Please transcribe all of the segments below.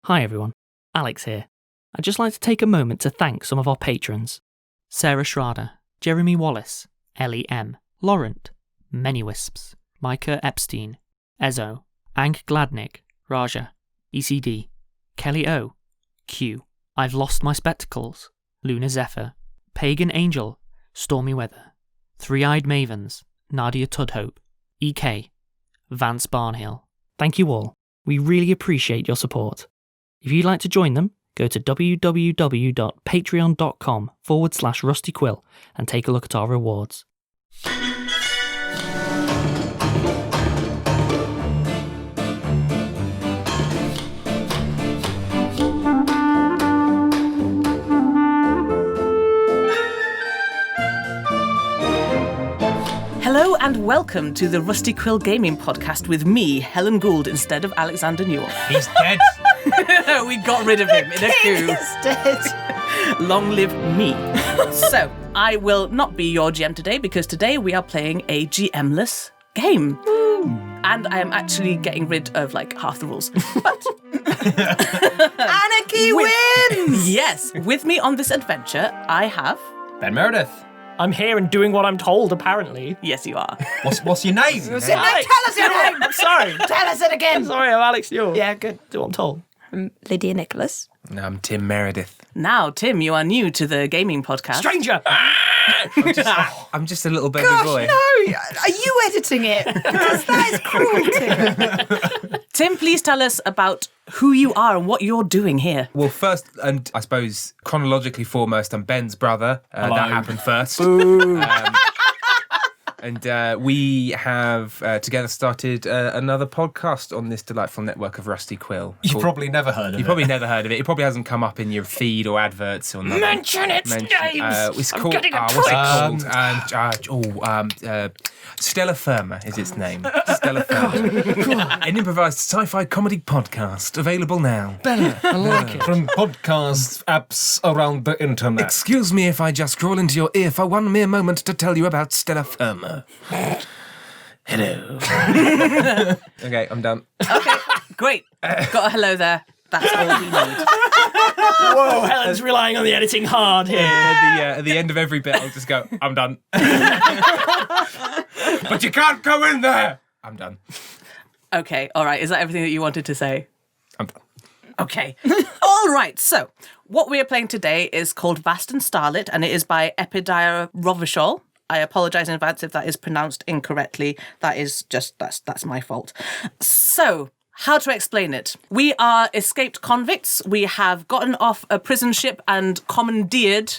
Hi everyone, Alex here. I'd just like to take a moment to thank some of our patrons. Sarah Schrader, Jeremy Wallace, Ellie M, Laurent, Many Wisps, Micah Epstein, Ezo, Ang Gladnick, Raja, ECD, Kelly O, Q, I've Lost My Spectacles, Luna Zephyr, Pagan Angel, Stormy Weather, Three-Eyed Mavens, Nadia Tudhope, EK, Vance Barnhill. Thank you all. We really appreciate your support. If you'd like to join them, go to www.patreon.com/Rusty Quill and take a look at our rewards. Hello and welcome to the Rusty Quill Gaming podcast with me, Helen Gould, instead of Alexander Newell. He's dead. We got rid of him in a coup. He's dead. Long live me. So, I will not be your GM today because today we are playing a GM-less game. And I am actually getting rid of like half the rules. But Anarchy wins! yes, with me on this adventure, I have... Ben Meredith. I'm here and doing what I'm told, apparently. Yes, you are. What's your name? Tell us your name! I'm sorry. Tell us it again! Sorry, I'm Alex Newell. Yeah, good. Do what I'm told. I'm Lydia Nicholas. I'm Tim Meredith. Now, Tim, you are new to the gaming podcast. Stranger! I'm just a little baby Gosh, boy. no! Are you editing it? Because that is cruelty. Tim, please tell us about who you are and what you're doing here. Well, first, and I suppose chronologically foremost, I'm Ben's brother. That happened first. And we have together started another podcast on this delightful network of Rusty Quill. You've probably never heard of it. You've probably never heard of it. It probably hasn't come up in your feed or adverts or nothing. Mention its names! It's I'm called. getting a What's it called? Stella FIRMA is its name. Stella FIRMA. An improvised sci-fi comedy podcast available now. Better. I like it. From podcast apps around the internet. Excuse me if I just crawl into your ear for one mere moment to tell you about Stella FIRMA. Hello. Okay, I'm done. Okay, great. Got a hello there. That's all we need. Whoa, Helen's relying on the editing hard here. At the end of every bit, I'll just go, I'm done. But you can't go in there. I'm done. Okay, all right. Is that everything that you wanted to say? I'm done. Okay. All right. So, what we are playing today is called Vast and Starlit, and it is by Epidia Rovishol. I apologise in advance if that is pronounced incorrectly. That is just, that's my fault. So, how to explain it? We are escaped convicts. We have gotten off a prison ship and commandeered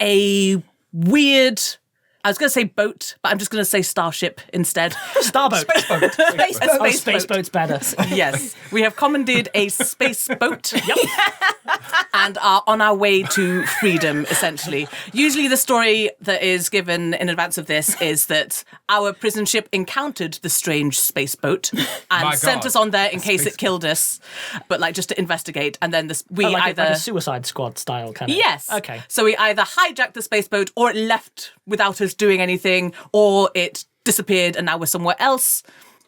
a weird... I was going to say boat, but I'm just going to say starship instead. Starboat. Spaceboat. Spaceboat's better. Yes. We have commandeered a space boat. Yep. And are on our way to freedom, essentially. Usually the story that is given in advance of this is that our prison ship encountered the strange space boat and sent us on there in case it killed us, but like just to investigate. And then like a Suicide Squad style kind of... Yes. Okay. So we either hijacked the space boat or it left without us doing anything, or it disappeared and now we're somewhere else.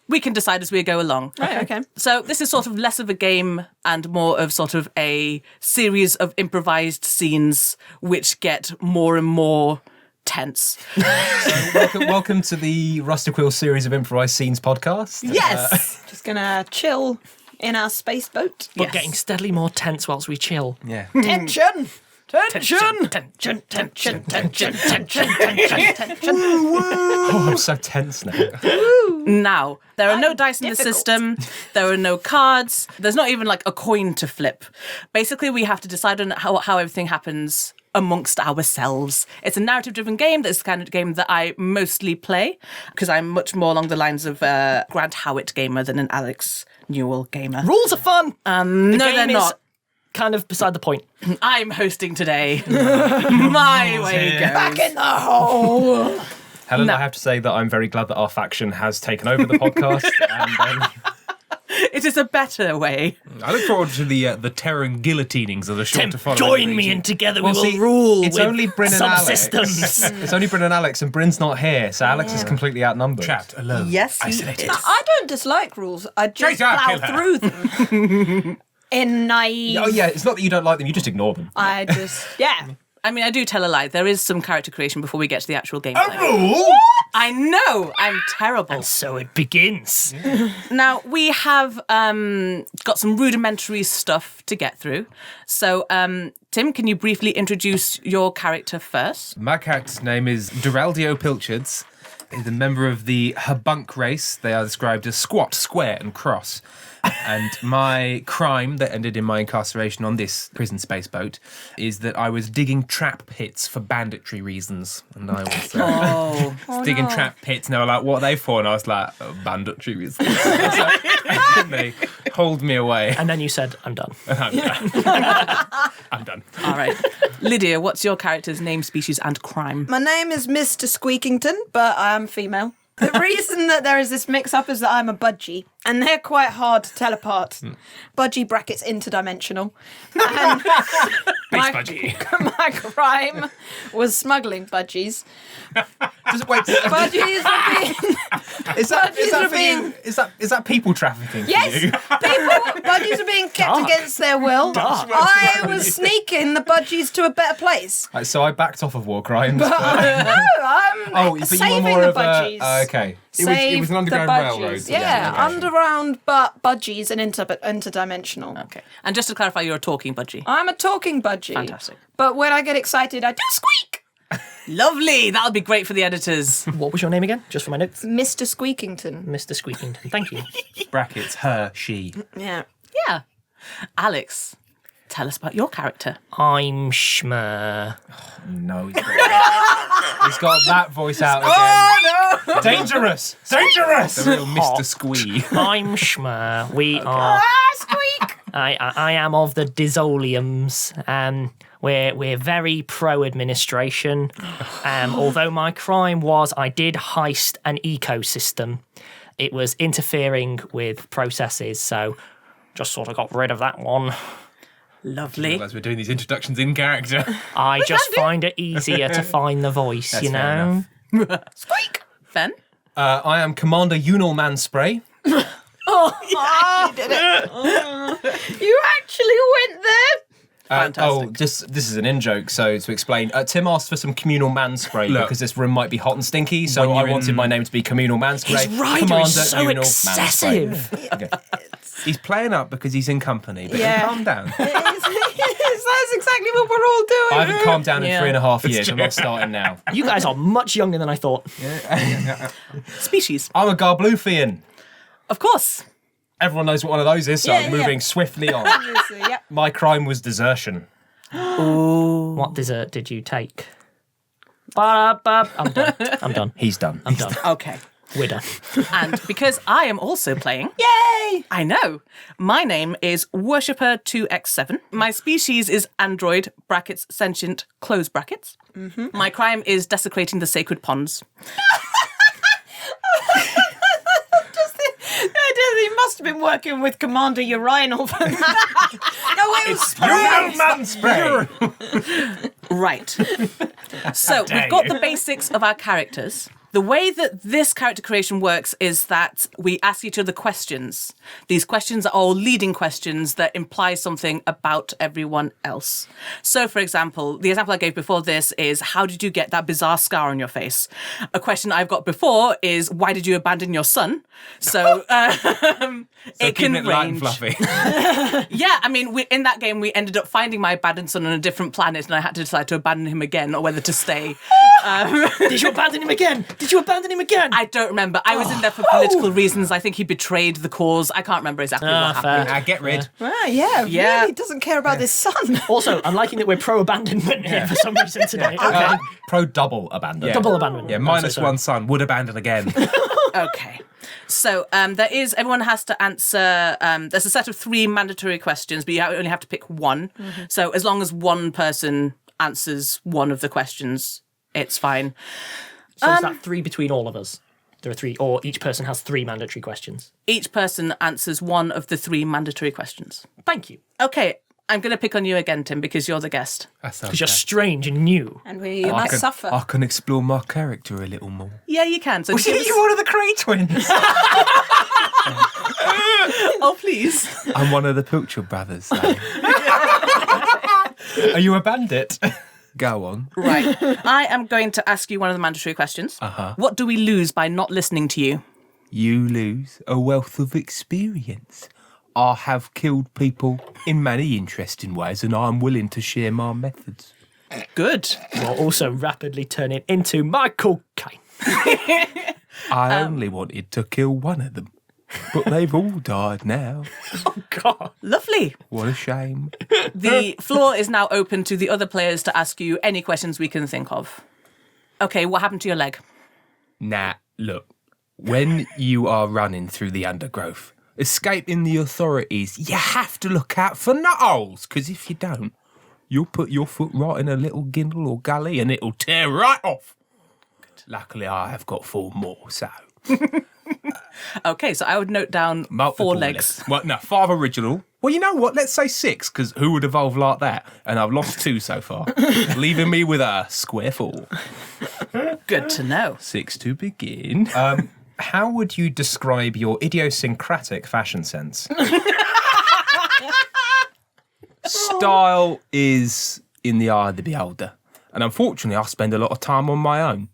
We can decide as we go along. Right, okay. So this is sort of less of a game and more of sort of a series of improvised scenes which get more and more tense. Welcome to the Rusty Quill series of improvised scenes podcast. Yes! Just gonna chill in our space boat. But getting steadily more tense whilst we chill. Yeah. Tension! Tension! Oh, I'm so tense now. Now, there are no dice in the system. There are no cards. There's not even like a coin to flip. Basically, we have to decide on how everything happens amongst ourselves. It's a narrative-driven game. That's the kind of game that I mostly play because I'm much more along the lines of a Grant Howitt gamer than an Alex Newell gamer. Rules are fun! No, they're game is not. kind of beside the point. I'm hosting today. My way goes. Back in the hole! Helen, No. I have to say that I'm very glad that our faction has taken over the podcast. And It is a better way. I look forward to the terror and guillotinings of the short to follow. Join me and together we will see, rule it's with only Bryn and Alex. subsystems. It's only Bryn and Alex, and Bryn's not here, so Alex is completely outnumbered. Trapped alone. Yes, he isolated. is. I don't dislike rules. I just Straight up, plow kill her. through them. in naive. Oh yeah, it's not that you don't like them; you just ignore them. I just, yeah. I mean, I do tell a lie. There is some character creation before we get to the actual gameplay. rule? I know, I'm terrible. So it begins. Now, we have got some rudimentary stuff to get through. So, Tim, can you briefly introduce your character first? My character's name is Deraldio Pilchards. He's a member of the Habunk race. They are described as squat, square, and cross. And my crime that ended in my incarceration on this prison space boat is that I was digging trap pits for banditry reasons. And I was digging trap pits, and they were like, what are they for? And I was like, banditry reasons. And they hauled me away. And then you said, I'm done. I'm done. I'm done. All right. Lydia, what's your character's name, species, and crime? My name is Mr. Squeakington, but I am female. The reason that there is this mix-up is that I'm a budgie, and they're quite hard to teleport. Budgie brackets interdimensional. And my crime was smuggling budgies. Wait, Budgies are being... is that Budgies for are being- you? Is that people trafficking? For Yes, you? budgies are being kept against their will. I was sneaking the budgies to a better place. Right, so I backed off of war crimes. No, I'm but you saving were more the of budgies. Okay. Save was an underground the budgies. railroad, so Yeah, okay. underground but budgies and interdimensional. Okay. And just to clarify, you're a talking budgie. I'm a talking budgie. Fantastic. But when I get excited, I do squeak. Lovely. That'll be great for the editors. What was your name again? Just for my notes. Mr. Squeakington. Mr. Squeakington. Thank you. Brackets, her, she. Yeah. Yeah. Alex, tell us about your character. I'm Shmerr. No, he's got that voice out again. Oh no! Dangerous! Dangerous! The real Mr. Squee. I'm Shmerr. We are... Squeak! I am of the Disoliums. We're very pro-administration. Although my crime was I did heist an ecosystem. It was interfering with processes, so just sort of got rid of that one. Lovely. As we're doing these introductions in character. I just find it easier to find the voice, That's you fair know? enough. Squeak. Ben? I am Commander Unal Manspray. You did it. You actually went there. Fantastic. This is an in-joke, so to explain, Tim asked for some communal man spray Look. because this room might be hot and stinky, so When I you're wanted in- my name to be Communal Man Spray. His rider Commander is so Unal excessive. Manspray. Okay. He's playing up because he's in company, but Yeah. calm down. That's exactly what we're all doing. I haven't calmed down in Yeah. 3.5 years. I'm not starting now. You guys are much younger than I thought. Species. I'm a Garbloophian. Of course. Everyone knows what one of those is, so Yeah, I'm moving swiftly on. Yep. My crime was desertion. What dessert did you take? I'm done. I'm done. He's done. I'm done. Okay. We're done. And because I am also playing, Yay! I know, my name is Worshiper 2x7. My species is android, brackets, sentient, close brackets. My crime is desecrating the sacred ponds. He must have been working with Commander Urinal for that. No, it was Unal Manspray. Right. So we've got the basics of our characters. The way that this character creation works is that we ask each other questions. These questions are all leading questions that imply something about everyone else. So, for example, the example I gave before this is, how did you get that bizarre scar on your face? A question I've got before is, why did you abandon your son? So, So it keeping can it light and range. fluffy. Yeah, I mean, in that game, we ended up finding my abandoned son on a different planet, and I had to decide to abandon him again or whether to stay. Did you abandon him again? Did you abandon him again? I don't remember. I was in there for political reasons. I think he betrayed the cause. I can't remember exactly what happened. fair. Get rid. yeah, Yeah. really doesn't care about this son. Also, I'm liking that we're pro-abandonment here for some reason today. Okay. Pro double abandon. Yeah. Double abandonment. Yeah, I'm minus so sorry. one son, would abandon again. Okay. So everyone has to answer, there's a set of 3 mandatory questions, but you only have to pick one. So as long as one person answers one of the questions, it's fine. So is that 3 between all of us? There are 3, or each person has 3 mandatory questions. Each person answers one of the 3 mandatory questions. Thank you. Okay. I'm going to pick on you again, Tim, because you're the guest. That's Because you're strange and new. And we must suffer. I can explore my character a little more. Yeah, you can. So Was give it us- you one of the Cray twins? Oh, please. I'm one of the Pilchard brothers. So. Are you a bandit? Go on. Right. I am going to ask you one of the mandatory questions. What do we lose by not listening to you? You lose a wealth of experience. I have killed people in many interesting ways, and I'm willing to share my methods. Good. While also rapidly turning into Michael Caine. I only wanted to kill one of them, but they've all died now. God. Lovely. What a shame. The floor is now open to the other players to ask you any questions we can think of. Okay, what happened to your leg? Nah, look. When you are running through the undergrowth, escaping the authorities, you have to look out for nutholes, because if you don't, you'll put your foot right in a little gindle or gully and it'll tear right off. Luckily, I have got 4 more, so... Okay, so I would note down Multiple 4 legs. Well, no, 5 original. Well, you know what? Let's say 6, because who would evolve like that? And I've lost 2 so far, leaving me with a square 4. Good to know. 6 to begin. How would you describe your idiosyncratic fashion sense? Style is in the eye of the beholder. And unfortunately, I spend a lot of time on my own.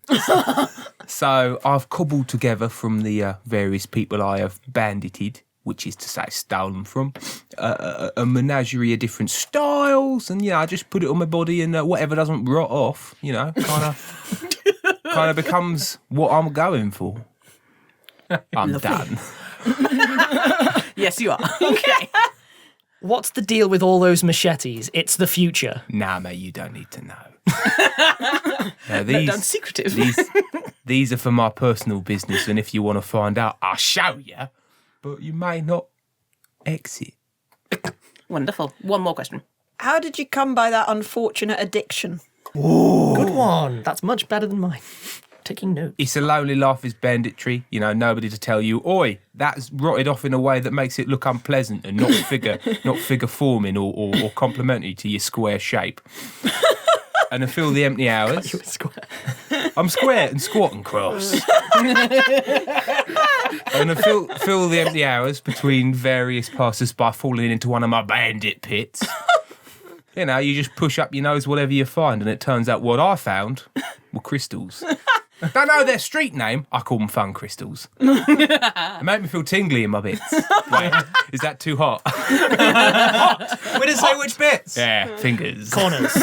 So I've cobbled together from the various people I have bandited, which is to say stolen from, a menagerie of different styles. And, I just put it on my body and whatever doesn't rot off, kind of becomes what I'm going for. I'm done. Yes, you are. Okay. What's the deal with all those machetes? It's the future. Nah, mate, you don't need to know. Now, Done secretive. these are for my personal business, and if you want to find out, I'll show you. But you may not exit. Wonderful. One more question. How did you come by that unfortunate addiction? Good one. That's much better than mine. Taking notes. It's a lonely life is banditry. Nobody to tell you, oi, that's rotted off in a way that makes it look unpleasant and not figure forming or complementary to your square shape. And I fill the empty hours. You were square. I'm square and squat and cross. And I fill the empty hours between various passes by falling into one of my bandit pits. You just push up your nose whatever you find, and it turns out what I found were crystals. Don't know their street name. I call them fun crystals. It made me feel tingly in my bits. Wait, is that too hot? We didn't say which bits. Yeah, fingers. Corners.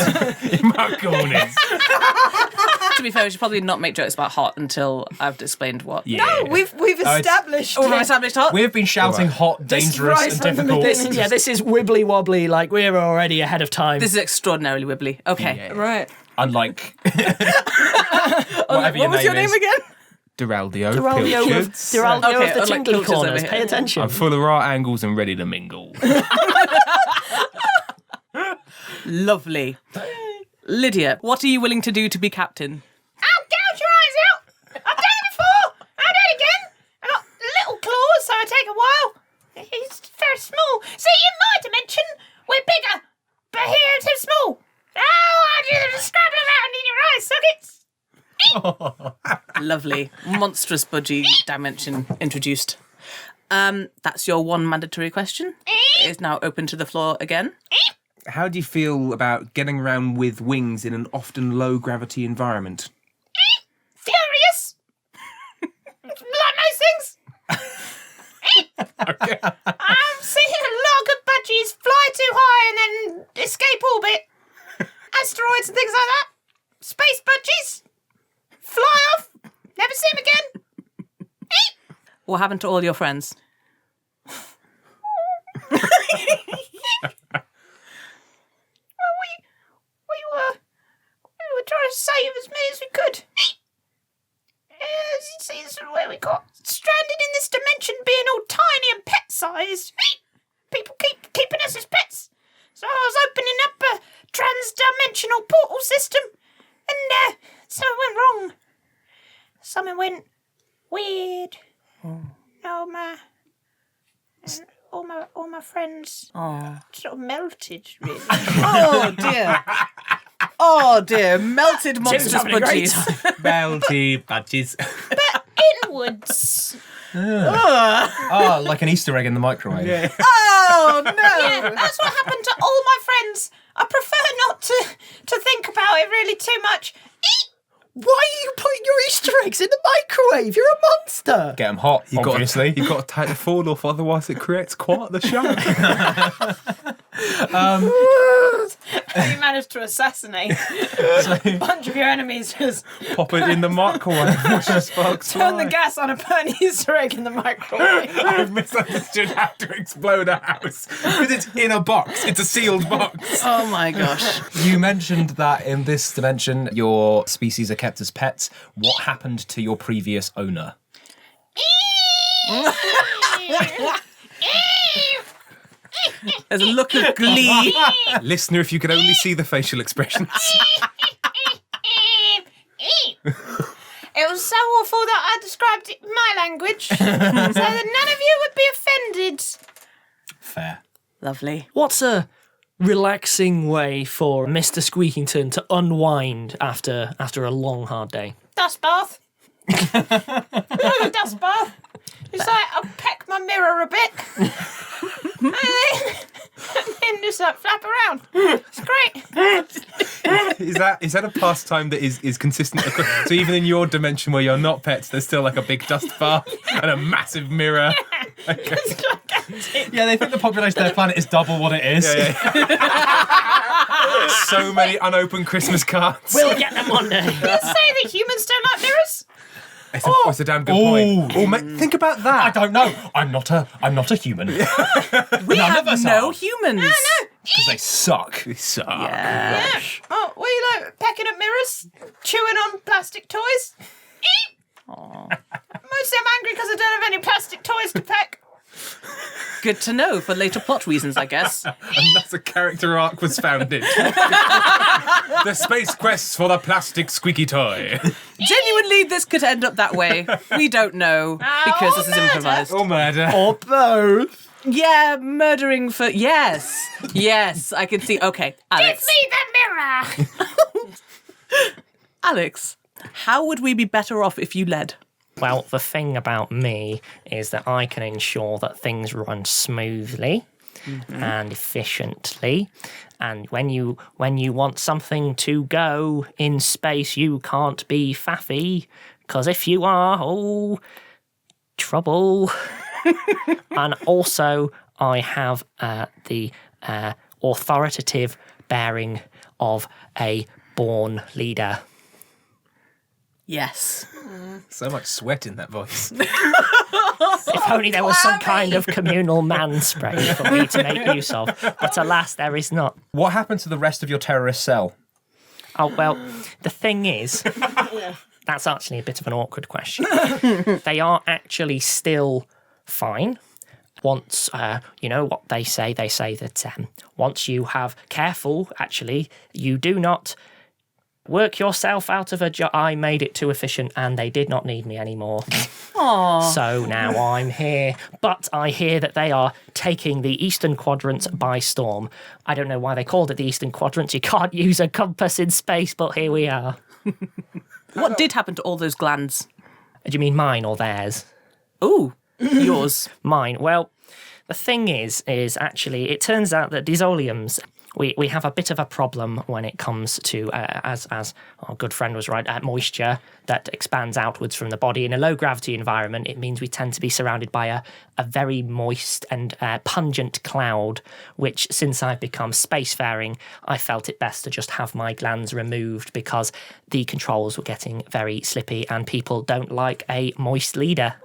In my corners. To be fair, we should probably not make jokes about hot until I've explained what. Yeah. No, we've established. Oh, we've established hot? We've been shouting hot, dangerous, right and from the difficult. beginning. This is wibbly wobbly, like we're already ahead of time. This is extraordinarily wibbly. Okay. Yeah. Right. Unlike whatever What was your name is. again? Deraldio Deraldio Pilchards. Okay, of the unlike tingly Pilchards over corners. here. Pay attention. I'm full of right angles and ready to mingle. Lovely. Lydia, what are you willing to do to be captain? I'll gouge your eyes out. I've done it before. I'll do it again. I've got little claws, so it take a while. He's very small. See, in my dimension, we're bigger, but here it's too small. Oh, I'll do the scrabble around in your eye sockets. Lovely. Monstrous budgie dimension introduced. That's your one mandatory question. It is now open to the floor again. How do you feel about getting around with wings in an often low gravity environment? Furious. Like most things. Okay. I've seen a lot of good budgies fly too high and then escape orbit. Asteroids and things like that. Space budgies. Fly off. Never see them again. What happened to all your friends? We were trying to save as many as we could. See, this is where we got stranded in this dimension, being all tiny and pet-sized. People keep keeping us as pets. So I was opening up a trans-dimensional portal system, and something went wrong. Something went weird. Oh my. all my friends sort of melted, really. Oh dear. Oh dear. Melted monstrous having a great budgies. Melty budgies. Inwards. Oh, like an Easter egg in the microwave. Oh no. Yeah, that's what happened to all my friends. I prefer not to think about it really too much. Why are you putting your Easter eggs in the microwave? You're a monster. Get them hot, obviously. You've got to take the fall off, otherwise it creates quite the shock. You managed to assassinate a bunch of your enemies. Just Pop it in the microwave. Watch the sparks turn the fly. gas on and put an Easter egg in the microwave. I've misunderstood how to explode a house. Because it's in a box. It's a sealed box. Oh my gosh. You mentioned that in this dimension, your species are kept as pets. What happened to your previous owner? There's a look of glee. Listener, if you could only see the facial expressions. It was so awful that I described it in my language so that none of you would be offended. Fair. Lovely. What's a relaxing way for Mr. Squeakington to unwind after a long, hard day? Dust bath. Dust bath. It's like I peck my mirror a bit. and then just like flap around. It's great. Is that a pastime that is consistent? So even in your dimension where you're not pets, there's still like a big dust bath and a massive mirror. Okay. It's gigantic. Yeah, they think the population of their planet is double what it is. So many unopened Christmas cards. We'll get them one day. You say that humans don't like mirrors? It's a damn good point. Oh, think about I that. don't know. I'm not a human. We have no humans. No. Because they suck. Yeah. Yeah. Oh, what are you like pecking at mirrors? Chewing on plastic toys? Mostly I'm angry because I don't have any plastic toys to peck. Good to know for later plot reasons, I guess. And that's a character arc was founded. The space quest for the plastic squeaky toy. Genuinely, this could end up that way. We don't know because this is improvised. Or murder. Or both. Yeah, murdering for... Yes. Yes, I can see. Okay, Alex. Give me the mirror! Alex, how would we be better off if you led? Well, the thing about me is that I can ensure that things run smoothly and efficiently. And when you want something to go in space, you can't be faffy, because if you are, trouble. And also, I have the authoritative bearing of a born leader. Yes. So much sweat in that voice. If only there was some kind of communal manspray for me to make use of. But alas, there is not. What happened to the rest of your terrorist cell? Oh, well, the thing is, that's actually a bit of an awkward question. They are actually still fine. Once, you know what they say that once you have careful, actually, you do not work yourself out of a job. I made it too efficient and they did not need me anymore. Aww. So now I'm here. But I hear that they are taking the Eastern Quadrant by storm. I don't know why they called it the Eastern Quadrant. You can't use a compass in space, but here we are. What did happen to all those glands? Do you mean mine or theirs? Ooh, yours. Mine. Well, the thing is actually, it turns out that Disoliums, we have a bit of a problem when it comes to, as our good friend was right, moisture that expands outwards from the body. In a low-gravity environment, it means we tend to be surrounded by a very moist and pungent cloud, which, since I've become spacefaring, I felt it best to just have my glands removed because the controls were getting very slippy and people don't like a moist leader.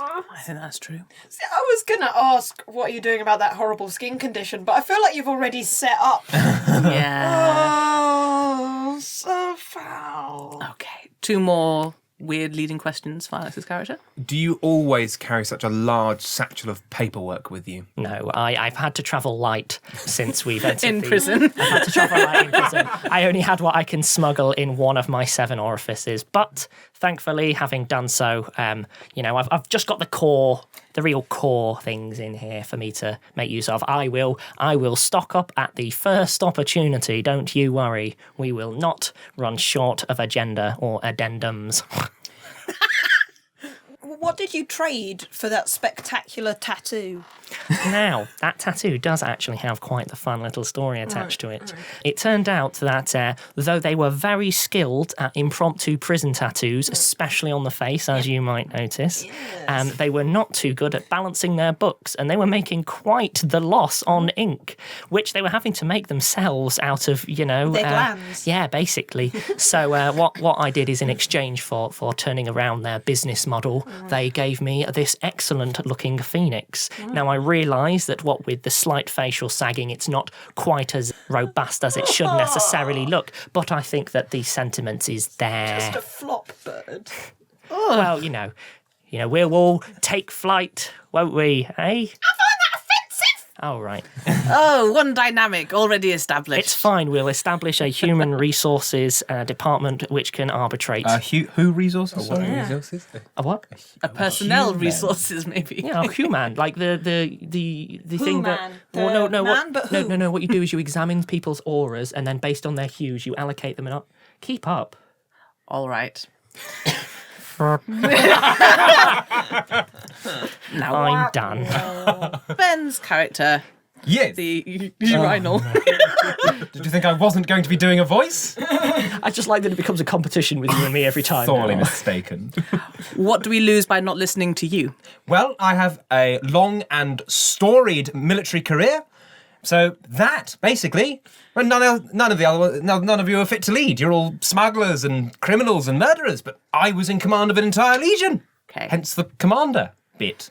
I think that's true. See, I was going to ask what are you doing about that horrible skin condition, but I feel like you've already set up. Yeah. Oh, so foul. Okay, 2 more weird leading questions for Alex's character? Do you always carry such a large satchel of paperwork with you? No, I've had to travel light since we've entered In prison. I've had to travel light in prison. I only had what I can smuggle in one of my 7 orifices, but thankfully, having done so, I've just got the real core things in here for me to make use of. I will stock up at the first opportunity. Don't you worry. We will not run short of agenda or addendums. What did you trade for that spectacular tattoo? Now, that tattoo does actually have quite the fun little story attached to it. It turned out that though they were very skilled at impromptu prison tattoos, especially on the face, as you might notice, they were not too good at balancing their books, and they were making quite the loss on ink, which they were having to make themselves out of, their glands. Yeah, basically. So what I did is, in exchange for turning around their business model, they gave me this excellent-looking phoenix. Now, I realise that what with the slight facial sagging, it's not quite as robust as it should necessarily look, but I think that the sentiment is there. Just a flop bird. Well, we'll all take flight, won't we, eh? I find that offensive! Oh, right. Oh, one dynamic already established. It's fine. We'll establish a human resources department which can arbitrate. Who resources? what? Sorry, resources? A what? A personnel human. resources, maybe. Yeah, a human, like the thing that. man? Well, The man, but who? No. What you do is you examine people's auras, and then based on their hues, you allocate them. And keep up. All right. Now, I'm done. Ben's character, Yes. the urinal. Did you think I wasn't going to be doing a voice? I just like that it becomes a competition with you and me every time. Sorely now. mistaken. What do we lose by not listening to you? Well, I have a long and storied military career. So that, basically, well, none of you are fit to lead. You're all smugglers and criminals and murderers, but I was in command of an entire legion. Okay. Hence the commander bit.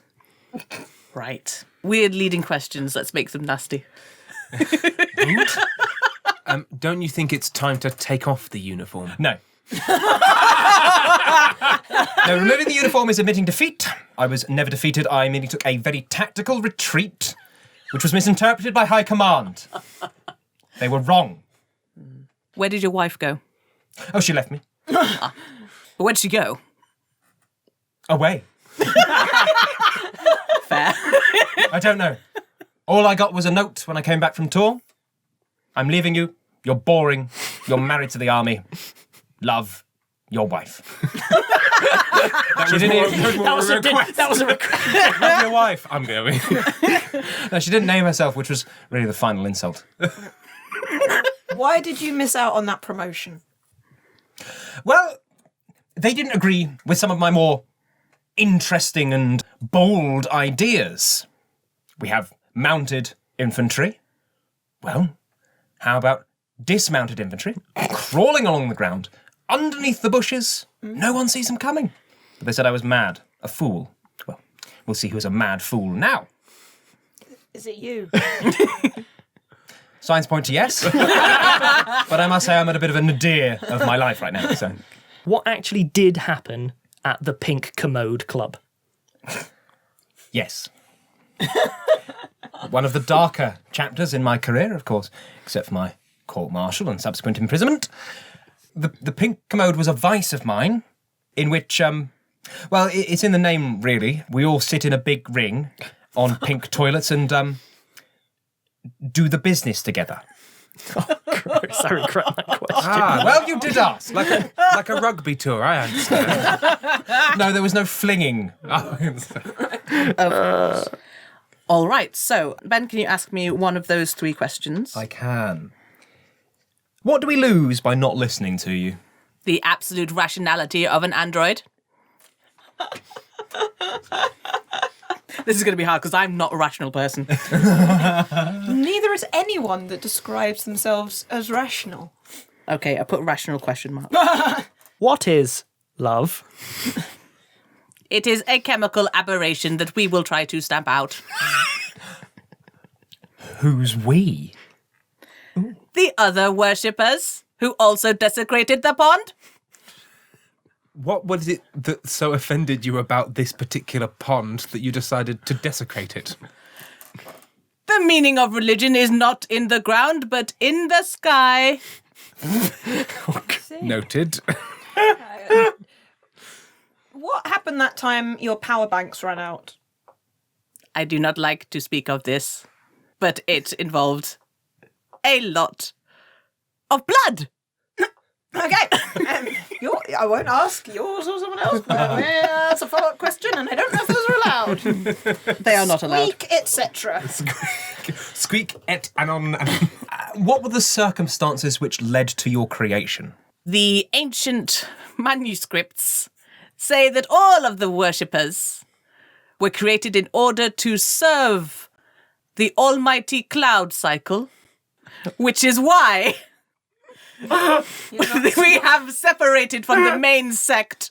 Right. Weird leading questions. Let's make them nasty. Don't you think it's time to take off the uniform? No. No, removing the uniform is admitting defeat. I was never defeated. I merely took a very tactical retreat, which was misinterpreted by High Command. They were wrong. Where did your wife go? Oh, she left me. Where'd she go? Away. Fair. I don't know. All I got was a note when I came back from tour. I'm leaving you. You're boring. You're married to the army. Love, your wife. That was a request. Love your wife. I'm going. No, she didn't name herself, which was really the final insult. Why did you miss out on that promotion? Well, they didn't agree with some of my more interesting and bold ideas. We have mounted infantry. Well, how about dismounted infantry, crawling along the ground, underneath the bushes? No one sees them coming. But they said I was mad, a fool. Well, we'll see who's a mad fool now. Is it you? Signs point to yes. But I must say I'm at a bit of a nadir of my life right now. So, What actually did happen at the Pink Commode Club? yes. One of the darker chapters in my career, of course, except for my court-martial and subsequent imprisonment. The Pink Commode was a vice of mine, in which, well, it's in the name, really. We all sit in a big ring on pink toilets and do the business together. Gross, I regret that question. Ah, well, you did ask. Like a rugby tour, I understand. No, there was no flinging. All right. So, Ben, can you ask me one of those 3 questions? I can. What do we lose by not listening to you? The absolute rationality of an android. This is going to be hard because I'm not a rational person. Neither is anyone that describes themselves as rational. Okay, I put rational question mark. What is love? It is a chemical aberration that we will try to stamp out. Who's we? The other worshippers who also desecrated the pond. What was it that so offended you about this particular pond that you decided to desecrate it? The meaning of religion is not in the ground, but in the sky. Noted. What happened that time your power banks ran out? I do not like to speak of this, but it involved a lot of blood. Okay. I won't ask yours or someone else. But that's a follow-up question, and I don't know if those are allowed. They are not allowed. Squeak, etc. Squeak et anon. What were the circumstances which led to your creation? The ancient manuscripts say that all of the worshippers were created in order to serve the almighty cloud cycle, which is why we have separated from the main sect.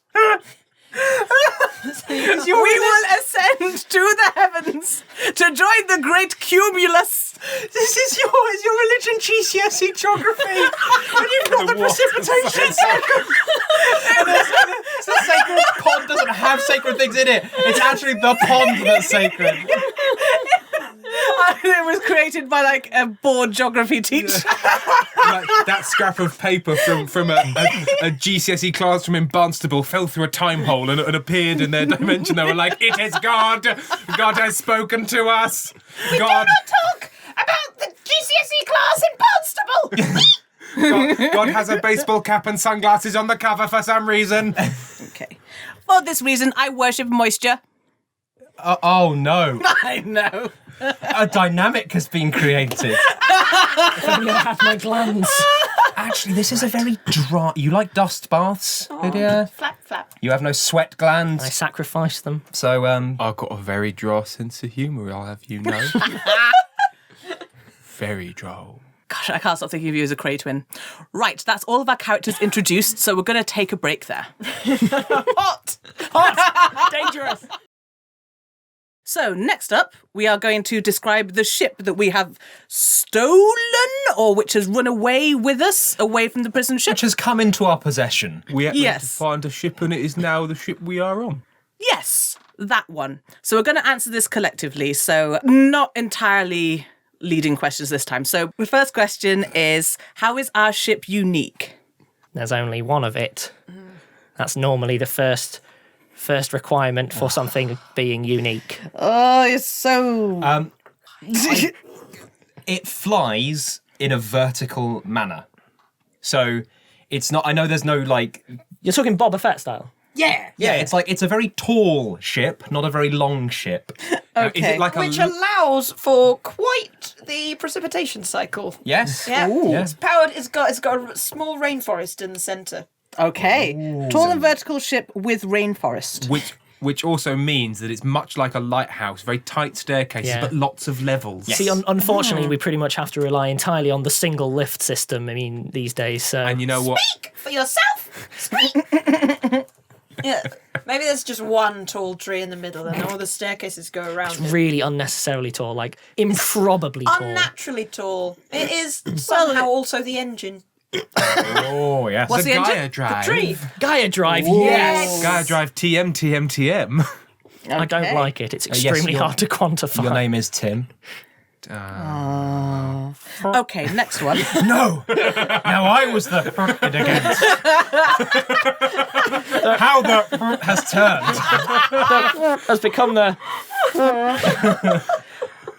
We will ascend to the heavens to join the great cumulus. This is your religion GCSE geography. And you've got the precipitation cycle. The sacred pond doesn't have sacred things in it. It's actually the pond that's sacred. It was created by like a bored geography teacher. Like that scrap of paper from a GCSE classroom in Barnstable fell through a time hole and appeared in their dimension. They were like, "It is God. God has spoken to us. God." Talk about the GCSE class in Barnstable. God has a baseball cap and sunglasses on the cover for some reason. Okay. For this reason, I worship moisture. Oh no. I know. A dynamic has been created. If only I had my glands. Actually, this is a very dry... You like dust baths, Lydia? Flap, flap. You have no sweat glands. I sacrifice them. So, I've got a very droll sense of humour, I'll have you know. Very droll. Gosh, I can't stop thinking of you as a Cray twin. Right, that's all of our characters introduced, so we're going to take a break there. Hot! Dangerous! So, next up, we are going to describe the ship that we have stolen, or which has run away with us, away from the prison ship. which has come into our possession. We had Yes. to find a ship and it is now the ship we are on. Yes, that one. So we're going to answer this collectively, so not entirely leading questions this time. So the first question is, how is our ship unique? There's only one of it. That's normally the first requirement for something being unique. Oh, it's so... It flies in a vertical manner. So it's not... I know there's no, like... You're talking Boba Fett style? Yeah, it's a very tall ship, not a very long ship. Okay. Is it like Which allows for quite the precipitation cycle. Yes. Yeah. Yeah. It's powered. It's got a small rainforest in the centre. Okay. Tall and vertical ship with rainforest. Which also means that it's much like a lighthouse, very tight staircases, Yeah. but lots of levels. See, unfortunately, we pretty much have to rely entirely on the single lift system, I mean, these days, so... And you know what? Speak for yourself. Speak. Yeah. Maybe there's just one tall tree in the middle, and all the staircases go around it. really unnecessarily tall, like, improbably tall. Unnaturally tall. It is somehow also the engine. Oh, yes. What's the engine? Gaia Drive. Tree. Gaia Drive, yes! Gaia Drive TM. I don't like it. It's extremely hard to quantify. Your name is Tim. Okay, next one. No! Now I was the it against. How the has turned. Has become the...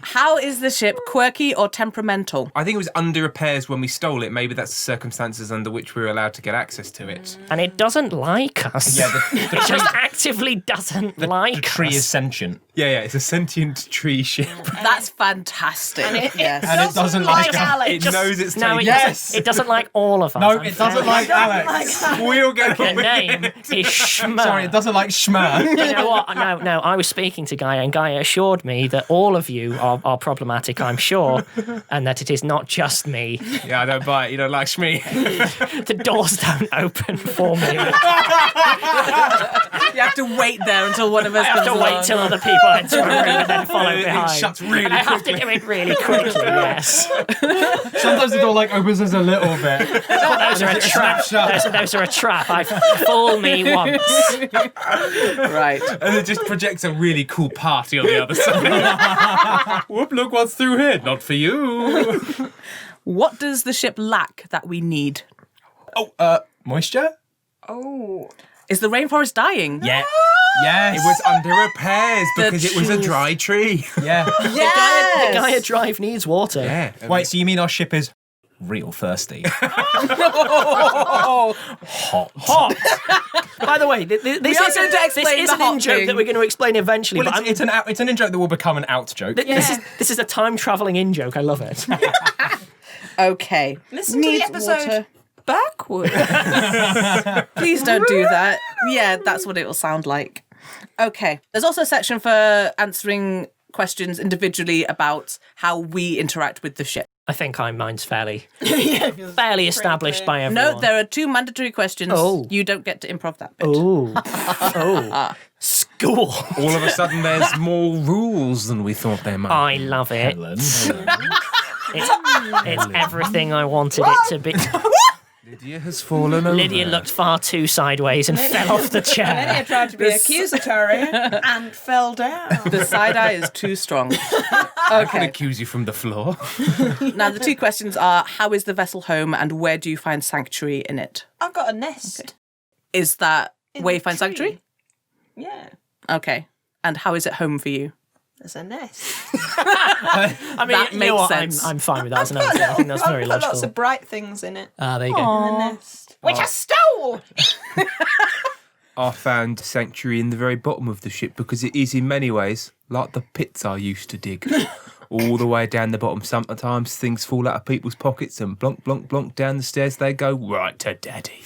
How is the ship quirky or temperamental? I think it was under repairs when we stole it. Maybe that's the circumstances under which we were allowed to get access to it. And it doesn't like us. Yeah, It just actively doesn't like the tree us. is sentient. Yeah, it's a sentient tree ship. That's fantastic. Yes. And it doesn't like Alex. It knows it's No, taking... it doesn't like all of us. No, I'm it doesn't fairly- like Alex. We'll get The on with name it. is Shmerr. Sorry, it doesn't like Shmerr. You know what? No, I was speaking to Gaia, and Gaia assured me that all of you are problematic, I'm sure, and that it is not just me. Yeah, I don't buy it. You don't like me. The doors don't open for me. You have to wait there until one of us I have comes to wait along. till other people people enter a room and then follow It behind. shuts really I have to quickly. do it really quickly, yes. Sometimes the door opens just a little bit. Those are a trap. Those are a trap. Fool me once. Right. And it just projects a really cool party on the other side. Whoop, look what's through here. Not for you. What does the ship lack that we need? Moisture? Oh. Is the rainforest dying? Yeah. Yes. It was under repairs because it was a truth. dry tree. Yeah. The Gaia Drive needs water. Yeah. Wait, so you mean our ship is real thirsty? Hot. By the way, this are going to explain is the an hot in-joke thing. that we're going to explain eventually. Well, but it's an in-joke that will become an out joke. this is a time-travelling in-joke. I love it. Okay. Listen Need to the episode water. backward. Please don't do that. Yeah, that's what it will sound like. Okay. There's also a section for answering questions individually about how we interact with the ship. I think mine's fairly established by everyone. No, there are 2 mandatory questions. Oh. You don't get to improv that bit. Oh. School. All of a sudden, there's more rules than we thought there might I be. love it. Helen. It's everything I wanted it to be. Lydia has fallen over. Lydia looked far too sideways and fell off the chair. Lydia tried to be accusatory and fell down. The side eye is too strong. I can Okay. accuse you from the floor. Now, the 2 questions are, how is the vessel home and where do you find sanctuary in it? I've got a nest. Is that In where the you find tree. sanctuary? Yeah. Okay. And how is it home for you? There's a nest. I mean, That you know makes what? sense. I'm fine with that as an answer. I think that's very I've put lots logical. of bright things in it. Ah, there you go. In the nest. Which I stole! I found sanctuary in the very bottom of the ship because it is in many ways like the pits I used to dig. All the way down the bottom. Sometimes things fall out of people's pockets and blonk, blonk, blonk down the stairs they go right to daddy.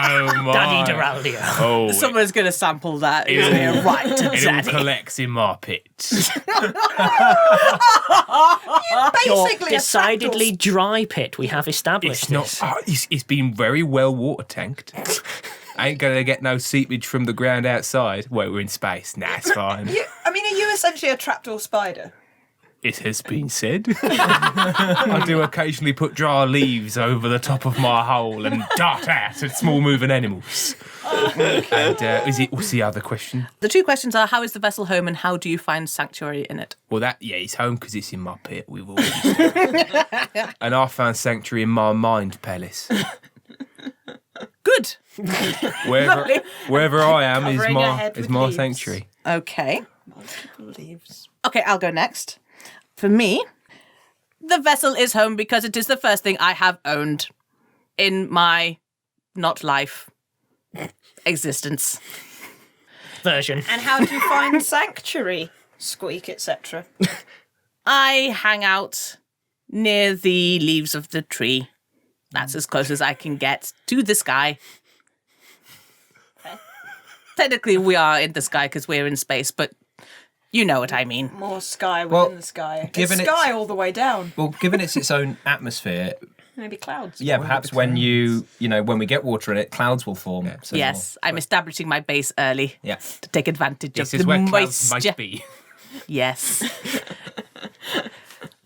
Oh my. Daddy Deraldio. Oh, Someone's going to sample that. Isn't it? Right to it all daddy. collects in my pit. Your Basically, decidedly dry pit. We have established It's not. this. Oh, it's been very well water tanked. Ain't gonna get no seepage from the ground outside. Well, we're in space. Nah, it's fine. are you essentially a trapdoor spider? It has been said. I do occasionally put dry leaves over the top of my hole and dart out at small moving animals. And what's the other question? The 2 questions are, how is the vessel home and how do you find sanctuary in it? Well, it's home because it's in my pit. We've always and I found sanctuary in my mind palace. Good. Wherever I am Covering is her head with my leaves. sanctuary. Okay. Leaves. Okay, I'll go next. For me, the vessel is home because it is the first thing I have owned in my not life existence. Version. And how do you find sanctuary? Squeak, etc. I hang out near the leaves of the tree. That's as close as I can get to the sky. Technically, we are in the sky because we're in space, but you know what I mean. More sky within Well, the sky. given It's sky all the way down. Well, given it's its own atmosphere, Maybe clouds. yeah, perhaps when when we get water in it, clouds will form. So Yes, I'm establishing my base early Yeah. to take advantage This of is the where clouds moisture. might be. Yes.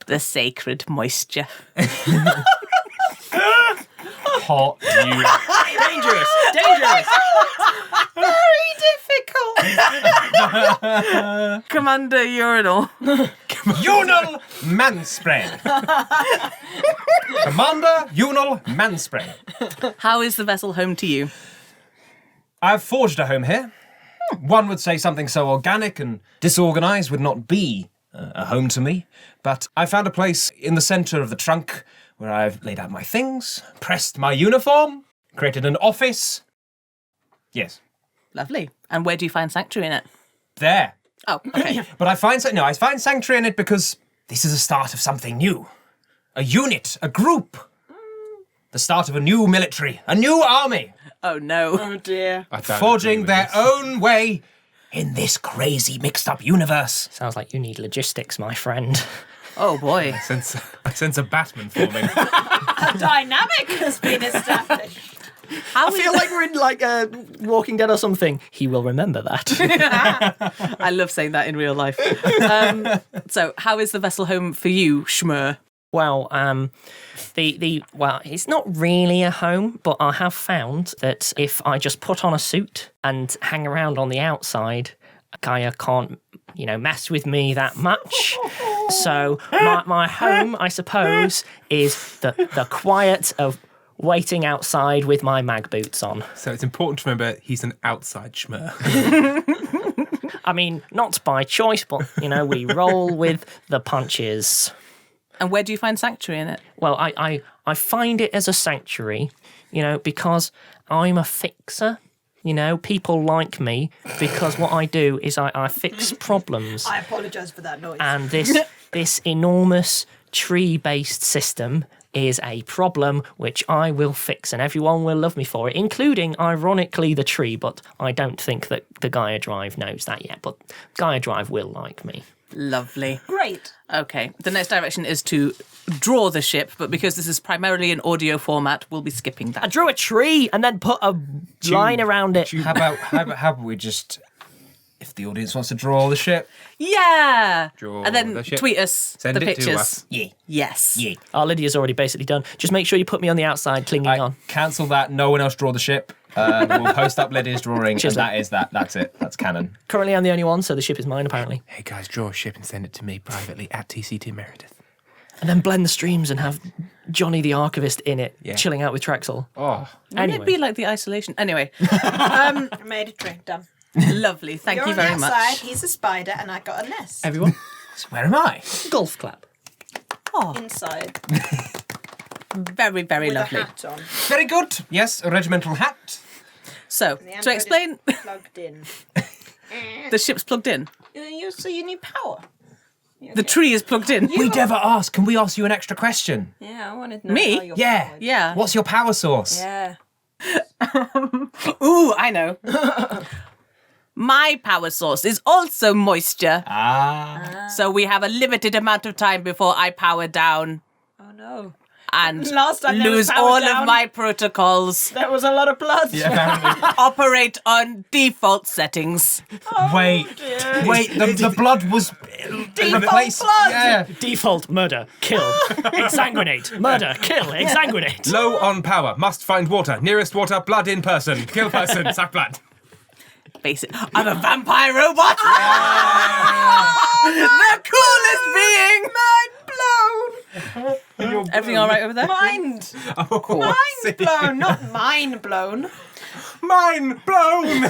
The sacred moisture. Hot. Dangerous. Dangerous. Very difficult. Commander Urinal. Unal Manspray. Commander Unal Manspray. How is the vessel home to you? I've forged a home here. One would say something so organic and disorganized would not be a home to me, but I found a place in the center of the trunk where I've laid out my things, pressed my uniform, created an office. Yes, Lovely. And where do you find sanctuary in it? there. Oh, okay. But I find sanctuary in it because this is the start of something new. A unit, a group. The start of a new military, a new army, Oh, no. Oh dear. I don't forging agree with their this. own way in this crazy mixed-up universe. Sounds like you need logistics, my friend. Oh, boy. I sense a Batman forming. A dynamic has been established. How I feel like we're in like Walking Dead or something. He will remember that. I love saying that in real life. So, how is the vessel home for you, Shmerr? Well, well, it's not really a home, but I have found that if I just put on a suit and hang around on the outside, Gaia can't, mess with me that much. So my home, I suppose, is the quiet of waiting outside with my mag boots on. So it's important to remember he's an outside Shmerr. I mean, not by choice, but, we roll with the punches. And where do you find sanctuary in it? Well, I find it as a sanctuary, because I'm a fixer. People like me because what I do is I fix problems. I apologise for that noise. And this enormous tree-based system is a problem which I will fix, and everyone will love me for it, including, ironically, the tree, but I don't think that the Gaia Drive knows that yet, but Gaia Drive will like me. Lovely. Great. Okay, the next direction is to draw the ship, but because this is primarily an audio format, we'll be skipping I that. drew a tree and then put a line around it. How about we just, if the audience wants to draw the ship, Yeah! Draw and then the ship. tweet us Send the it to pictures. us. yeah. Yes. Yeah. Lydia's already basically done. Just make sure you put me on the outside clinging on. Cancel that. No one else draw the ship. We'll post up Lydia's drawing, Cheers, and that is that. That's it. That's canon. Currently, I'm the only one, so the ship is mine, apparently. Hey guys, draw a ship and send it to me privately at TCT Meredith. And then blend the streams and have Johnny the Archivist in it, Yeah. chilling out with Trexel. Oh, Wouldn't it be like the isolation? Anyway, I made a drink. Done. lovely. Thank You're you on the very outside, much. he's a spider, and I got a nest. Everyone, So where am I? golf clap. Inside. Very, very With lovely. a hat on. Very good. Yes, a regimental hat. So, The to android explain, is plugged in. the ship's plugged in. So you need power. The tree is plugged in. We never asked. Can we ask you an extra question? Yeah, I wanted to know Me? how you're Yeah. powered. Yeah. What's your power source? Yeah. Ooh, I know. My power source is also moisture. Ah. So we have a limited amount of time before I power down Oh no. and Last time there was lose power all down. of my protocols. There was a lot of blood. Yeah, apparently. Operate on default settings. Wait, the blood was replaced. blood. Yeah. Default, murder, kill, exsanguinate, murder, kill, exsanguinate. low on power. Must find water. Nearest water. Blood in person. Kill person. Suck blood. Basic. I'm a vampire robot. The coolest being. Mind blown. Everything all right over there? Mind. Oh, Mind blown, not mind blown. Mind blown.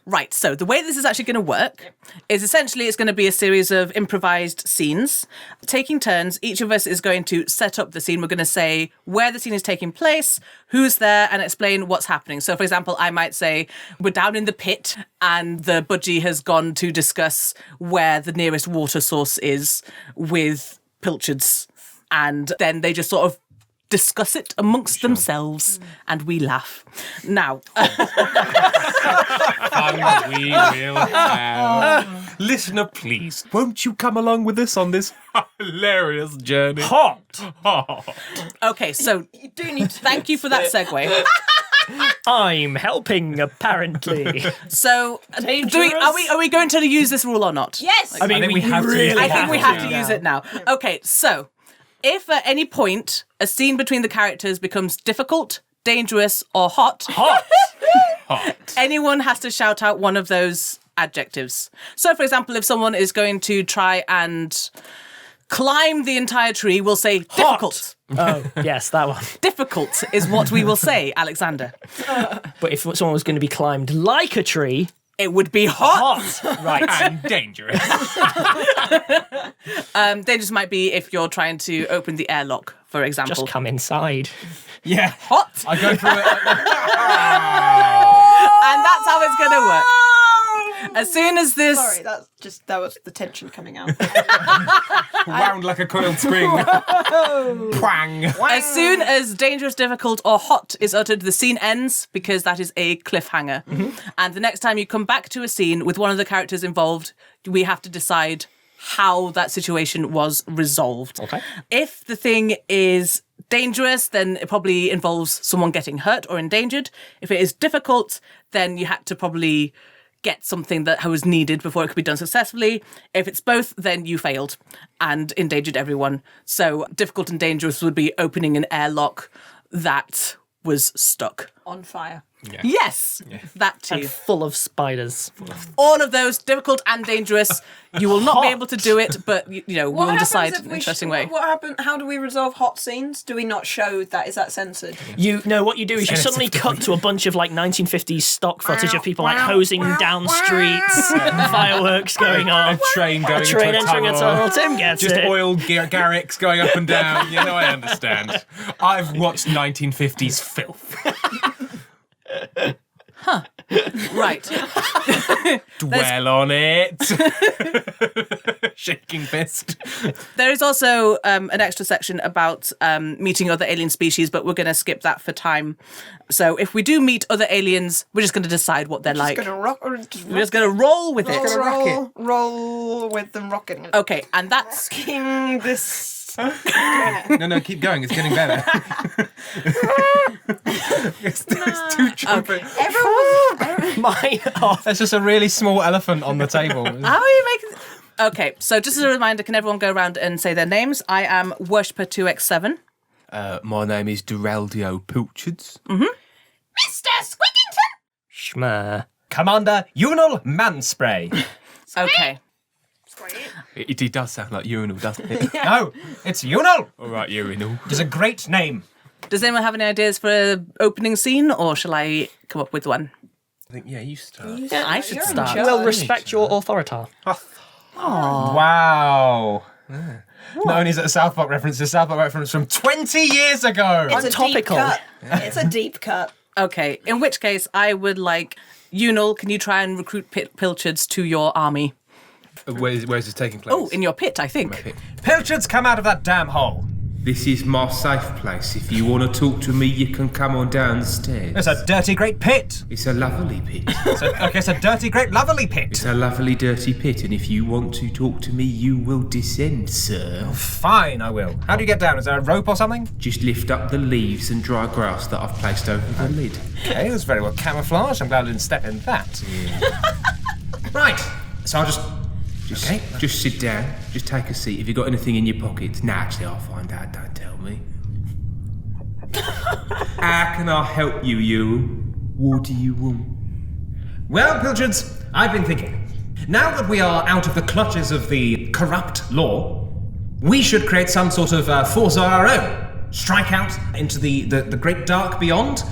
Right, so the way this is actually going to work is essentially it's going to be a series of improvised scenes. Taking turns, each of us is going to set up the scene. We're going to say where the scene is taking place, who's there, and explain what's happening. So, for example, I might say, we're down in the pit and the budgie has gone to discuss where the nearest water source is with Pilchards. And then they just sort of discuss it amongst themselves and we laugh. Now... Fun we will have. Listener, please, won't you come along with us on this hilarious journey? Hot. Okay, so You do need to. thank you for that segue. I'm helping, apparently. So, Dangerous. are we going to use this rule or not? Yes. I mean, think we have to really use it. I think we have to Yeah. use it now. Okay, so if at any point a scene between the characters becomes difficult, dangerous, or hot, Hot. anyone has to shout out one of those adjectives. So, for example, if someone is going to try and climb the entire tree, we'll say difficult. Oh, yes, that one. Difficult is what we will say, Alexander. But if someone was going to be climbed like a tree, It would be hot. hot. Right. And dangerous. Dangerous might be if you're trying to open the airlock, for example. Just come inside. Yeah. Hot. I go through it. And that's how it's going to work. As soon as this... Sorry, that was the tension coming out. Wound like a coiled spring. Twang. As soon as dangerous, difficult, or hot is uttered, the scene ends because that is a cliffhanger. And the next time you come back to a scene with one of the characters involved, we have to decide how that situation was resolved. Okay. If the thing is dangerous, then it probably involves someone getting hurt or endangered. If it is difficult, then you had to probably get something that was needed before it could be done successfully. If it's both, then you failed and endangered everyone. So difficult and dangerous would be opening an airlock that was stuck. On fire. Yes, that too. And full of spiders. All of those, difficult and dangerous. You will not be able to do it, but we'll decide in an interesting way. What happened? How do we resolve hot scenes? Do we not show that? Is that censored? What you do is you suddenly cut to a bunch of 1950s stock footage of people hosing down streets, fireworks going on, A train going train into entering a tunnel. Tim gets Just it. oiled garricks going up and down. I understand. I've watched 1950s filth. Right. Dwell on it. Shaking fist. There is also an extra section about meeting other alien species, but we're going to skip that for time. So if we do meet other aliens, we're just going to decide what they're like. We're We're just going to roll with it. Roll with them rocking. Okay, and that's... King this. No, keep going. It's getting better. It's too trumpet. There's just a really small elephant on the table. How are you making... Okay, so just as a reminder, can everyone go around and say their names? I am Worshiper 2x7. My name is Deraldio Pilchards. Mr. Squeakington! Shmerr. Commander Unal Manspray. Okay. It does sound like urinal, doesn't it? No, it's Unal. All right, urinal. It is a great name. Does anyone have any ideas for an opening scene, or shall I come up with one? I think, you start. I should start. We'll respect your authority. Wow. Not only is it a South Park reference, it's a South Park reference from 20 years ago. It's a topical. deep cut. It's a deep cut. Okay, in which case I would like... Unal, can you try and recruit Pilchards to your army? Where's this taking place? Oh, in your pit, I think. Pilchards, come out of that damn hole. This is my safe place. If you want to talk to me, you can come on down the stairs. It's a dirty, great pit. It's a lovely pit. It's a dirty, great, lovely pit. It's a lovely, dirty pit, and if you want to talk to me, you will descend, sir. Fine, I will. How do you get down? Is there a rope or something? Just lift up the leaves and dry grass that I've placed over the lid. Okay, that's very well camouflaged. I'm glad I didn't step in that. Right, so I'll just sit down. Just take a seat. Have you got anything in your pockets? Nah, actually, I'll find out. Don't tell me. How can I help you, you? What do you want? Well, Pilchards, I've been thinking. Now that we are out of the clutches of the corrupt law, we should create some sort of force of our own. Strike out into the great dark beyond.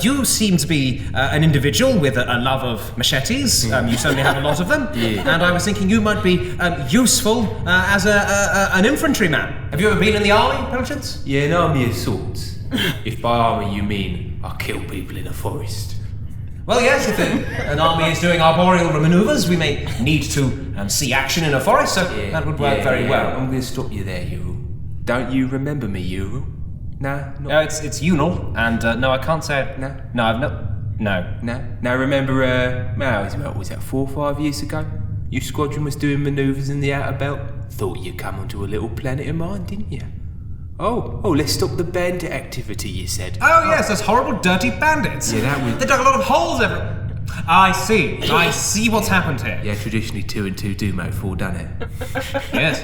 You seem to be an individual with a love of machetes. You certainly have a lot of them. Yeah. And I was thinking you might be useful as an infantryman. Have you ever been in the army, Pilchards? Yeah, an army of sorts. If by army you mean I kill people in a forest. Well, yes, if an army is doing arboreal maneuvers, we may need to see action in a forest, so that would work very well. I'm going to stop you there, Ural. Don't you remember me, Ural? No, No, it's Unal, and no, I can't say it. No? No, I've no. Now remember, was that 4 or 5 years ago? Your squadron was doing manoeuvres in the outer belt. Thought you'd come onto a little planet of mine, didn't you? Oh, let's stop the bandit activity, you said. Oh, yes, those horrible, dirty bandits. Yeah, that was... They dug a lot of holes everywhere. I see what's happened here. Yeah, traditionally 2 and 2 do make 4, don't it? Yes.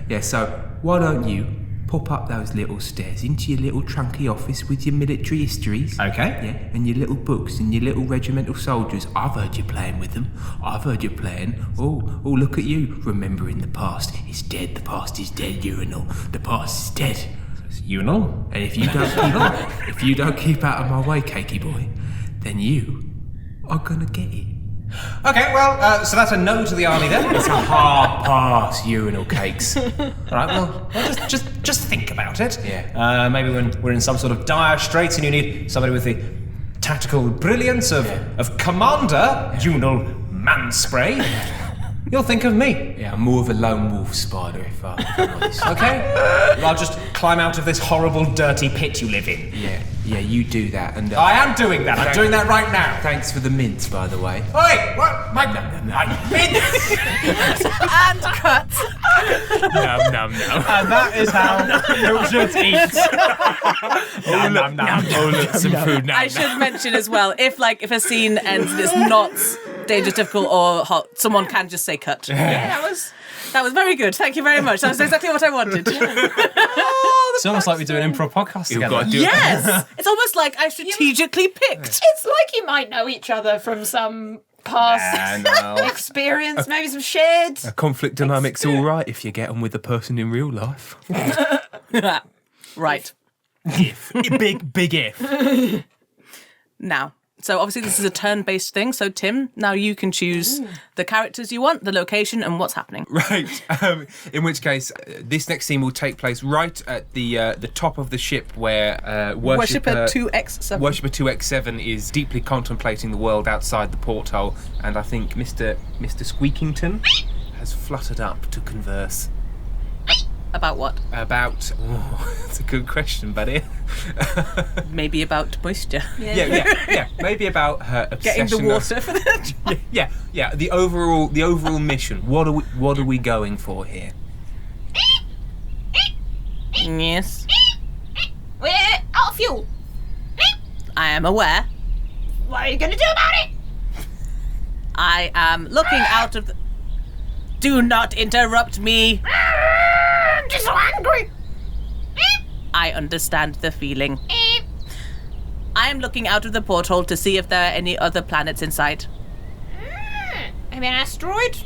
Yeah, so why don't you pop up those little stairs into your little trunky office with your military histories. Okay. Yeah, and your little books and your little regimental soldiers. I've heard you playing with them. I've heard you playing. Oh, look at you. Remembering the past. It's dead. The past is dead, Urinal. The past is dead. It's Unal. And if you don't keep out of my way, cakey boy, then you are gonna get it. Okay, well, so that's a no to the army then. It's a hard pass, urinal cakes. All right, well, just think about it. Yeah. Maybe when we're in some sort of dire straits and you need somebody with the tactical brilliance of Commander Unal Manspray, you'll think of me. Yeah, I'm more of a lone wolf spider if I'm honest. Okay? Well, I'll just climb out of this horrible, dirty pit you live in. Yeah, Yeah, you do that. And I am doing that. I'm doing that right now. Thanks for the mints, by the way. Oi! What? My mints! And cut. Nom. And that is how Pilchards eat. Oh, look, some food now. I should mention as well, if a scene ends and it's not dangerous, difficult, or hot, someone can just say cut. Yeah, That was very good. Thank you very much. That was exactly what I wanted. It's almost like we do an improv podcast You've together. got to do it. Yes! It's almost like I strategically picked. It's like you might know each other from some past No. experience, maybe some shared. Conflict dynamic's all right if you get on with the person in real life. Right. Big if. Now, so obviously this is a turn-based thing. So Tim, now you can choose the characters you want, the location, and what's happening. Right. In which case, this next scene will take place right at the top of the ship where Worshipper 2X7. Worshipper 2X7 is deeply contemplating the world outside the porthole, and I think Mr. Squeakington has fluttered up to converse. About what? About... Oh, that's a good question, buddy. Maybe about moisture. Yeah. Maybe about her obsession. Getting the water for the... Yeah. The overall mission. What are we going for here? Yes. We're out of fuel. I am aware. What are you going to do about it? I am looking out of the... Do not interrupt me. I'm just so angry. I understand the feeling. I am looking out of the porthole to see if there are any other planets in sight. Maybe an asteroid?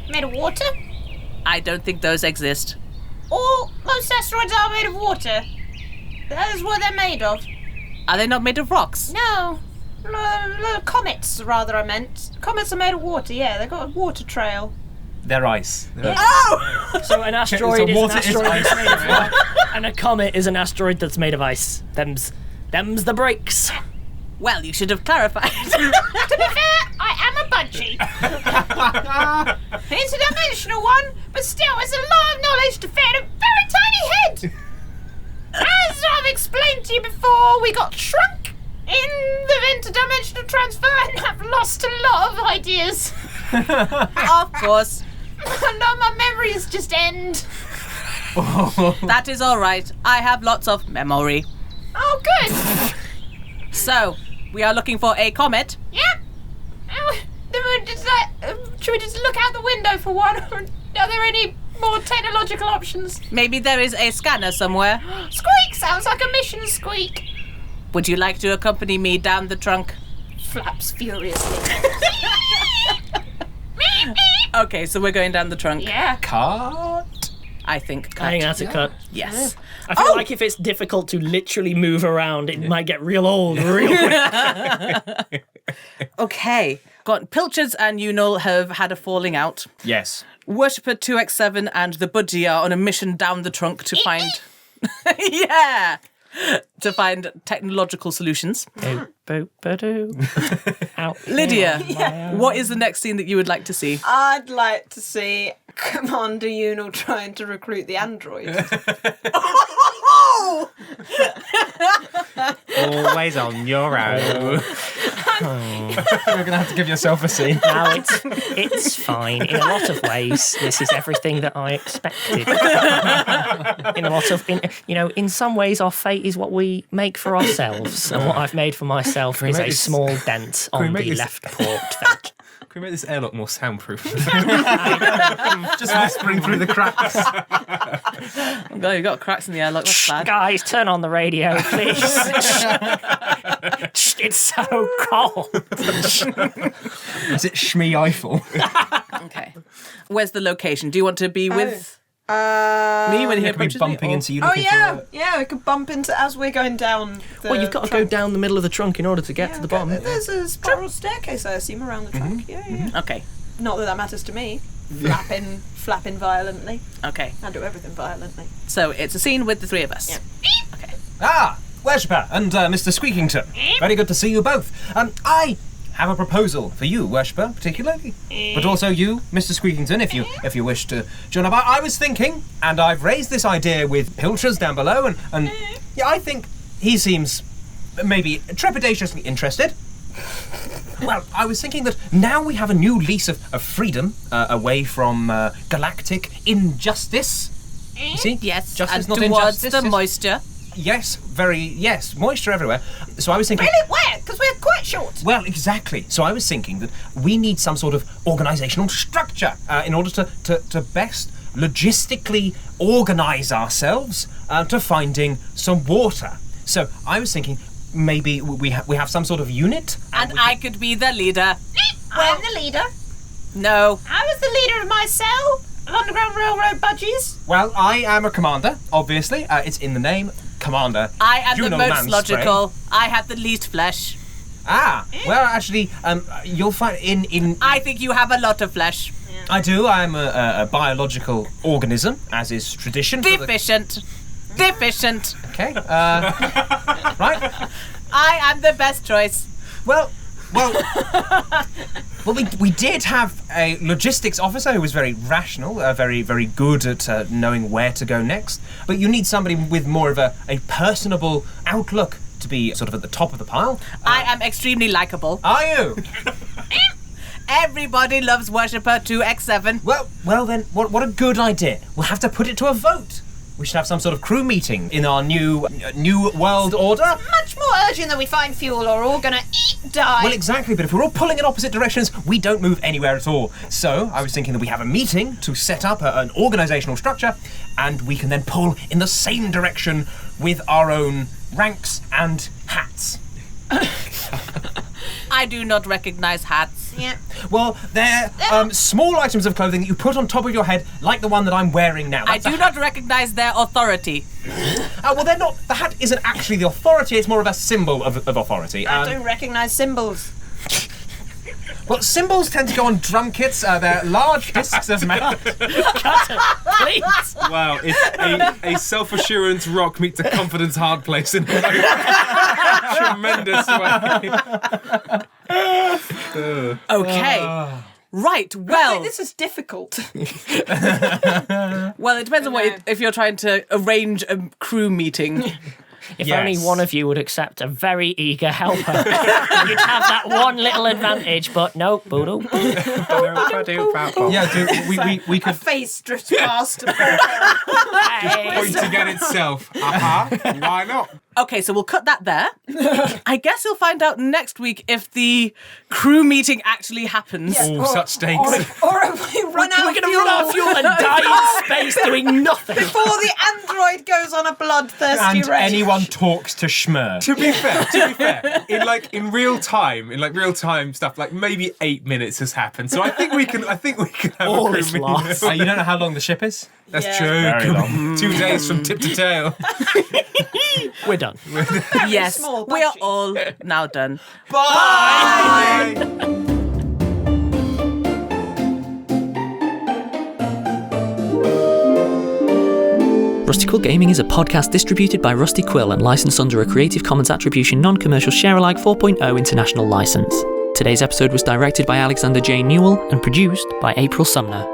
Made of water? I don't think those exist. Or most asteroids are made of water. That is what they're made of. Are they not made of rocks? No. Comets, rather, I meant. Comets are made of water, yeah. They've got a water trail. They're ice. So an asteroid is an water is asteroid ice. that's made of rock, and a comet is an asteroid that's made of ice. Them's the breaks. Well, you should have clarified. To be fair, I am a budgie. It's a dimensional one, but still, it's a lot of knowledge to fit in a very tiny head. As I've explained to you before, we got shrunk in the interdimensional transfer and have lost a lot of ideas. Of course. No, my memories just end. That is all right. I have lots of memory. Oh, good. So, we are looking for a comet. Yeah. Then we'll just should we just look out the window for one? Are there any more technological options? Maybe there is a scanner somewhere. Squeak sounds like a mission squeak. Would you like to accompany me down the trunk? Flaps furiously. Okay, so we're going down the trunk. Yeah. Cut. I think. I think that's a cut. Yes. I feel like if it's difficult to literally move around, it might get real old real quick. Okay. Got Pilchards and Unal have had a falling out. Yes. Worshipper 2X7 and the Budgie are on a mission down the trunk to find... Yeah! To find technological solutions. Lydia, what is the next scene that you would like to see? I'd like to see Commander Unal trying to recruit the android. Always on your own. You're going to have to give yourself a scene. No, it's fine. In a lot of ways, this is everything that I expected. In some ways, our fate is what we make for ourselves, and what I've made for myself is a small dent on the left port vent. Can we make this airlock more soundproof? Just whispering through the cracks. Oh God, you've got cracks in the airlock. That's bad. Guys, turn on the radio, please. It's so cold. Is it Shmi Eiffel? Okay. Where's the location? Do you want to be with me when he Could be approaches me? bumping or- into you. Oh looking yeah, for yeah. We could bump into as we're going down. Well, you've got to go down the middle of the trunk in order to get to the bottom. There's a spiral staircase, I assume, around the trunk. Yeah. Okay. Not that matters to me. Flapping violently. Okay. I do everything violently. So it's a scene with the three of us. Yeah. Okay. Ah, Worshipper and Mr. Squeakington. Very good to see you both. I have a proposal for you, Worshipper, particularly, but also you, Mr. Squeakington, if you wish to join up. I was thinking, and I've raised this idea with Pilchards down below, and yeah, I think he seems maybe trepidatiously interested. Well, I was thinking that now we have a new lease of freedom away from galactic injustice. You see? Yes, Justice, and not towards injustice. the moisture. Yes, moisture everywhere. So I was thinking... Really? Where? Because we're quite short. Well, exactly. So I was thinking that we need some sort of organisational structure in order to best logistically organise ourselves to finding some water. So I was thinking maybe we have some sort of unit. And I could be the leader. I'm the leader. No. I was the leader of my cell of Underground Railroad budgies. Well, I am a commander, obviously. It's in the name, Commander. I am the Unal most Manspray. logical. I have the least flesh. Ah, well, actually, you'll find in... I think you have a lot of flesh. I do. I'm a biological organism, as is tradition. for the- Deficient. Deficient. Okay. Right. I am the best choice. Well, we did have a logistics officer who was very rational, very, very good at knowing where to go next. But you need somebody with more of a personable outlook to be sort of at the top of the pile. I am extremely likable. Are you? Everybody loves Worshipper 2x7. Well then, what a good idea. We'll have to put it to a vote. We should have some sort of crew meeting in our new world order. Much more urgent than we find fuel or we're all gonna die. Well, exactly, but if we're all pulling in opposite directions, we don't move anywhere at all. So, I was thinking that we have a meeting to set up an organisational structure, and we can then pull in the same direction with our own ranks and hats. I do not recognize hats. Yeah. Well, they're small items of clothing that you put on top of your head, like the one that I'm wearing now. I That's a do not recognize their authority. well, they're not. The hat isn't actually the authority, it's more of a symbol of authority. I don't recognise symbols. Well, symbols tend to go on drum kits. They're large discs of metal. Please. Wow, it's a self-assurance rock meets a confidence hard place in a tremendous way. Okay. Right, well... This is difficult. Well, it depends on if you're trying to arrange a crew meeting. If Yes. only one of you would accept a very eager helper, you'd have that one little advantage, but no, Boodle. Yeah, we A could. face drifts past. Pointing at itself. Why not? Okay, so we'll cut that there. I guess you'll find out next week if the crew meeting actually happens. Oh, such stakes. Or if we run out We're of going to run out of fuel and die in space doing nothing. before the android goes on a bloodthirsty And race. anyone talks to Shmerr. To be fair, in real time stuff, like maybe 8 minutes has happened. So I think we can have All a crew is meeting. lost. You don't know how long the ship is? That's Yeah. true. Very long. 2 days from tip to tail. We're done. Yes, small we are budgie. all now done. Rusty Quill Gaming is a podcast distributed by Rusty Quill and licensed under a Creative Commons Attribution Non-Commercial Share-alike 4.0 international license. Today's episode was directed by Alexander J. Newell and produced by April Sumner.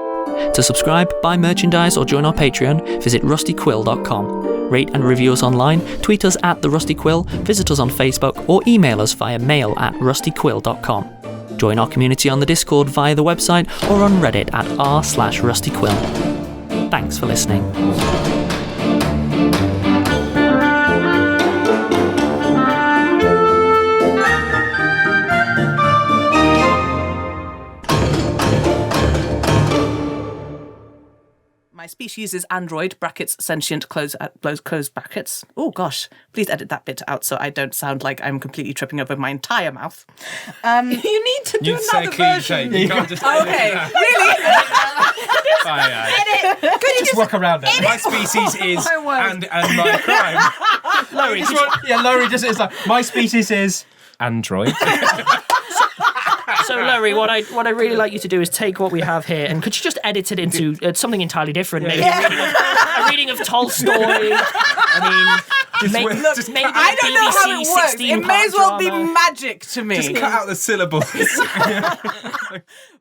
To subscribe, buy merchandise or join our Patreon, visit rustyquill.com. Rate and review us online, tweet us at The Rusty Quill, visit us on Facebook or email us via mail at rustyquill.com. Join our community on the Discord via the website or on Reddit at r/rustyquill. Thanks for listening. My species is android, brackets, sentient, close brackets. Oh gosh, please edit that bit out so I don't sound like I'm completely tripping over my entire mouth. You need to do You'd say another clean version. shave. You can't just Okay, really? Could you Just walk around it. My species is my word. and my crime. Laurie just is like, my species is android. So, Larry, what I'd really like you to do is take what we have here and could you just edit it into something entirely different? Maybe a reading of Tolstoy. I mean, maybe I don't know how it works. It may as well be magic to me. Cut out the syllables.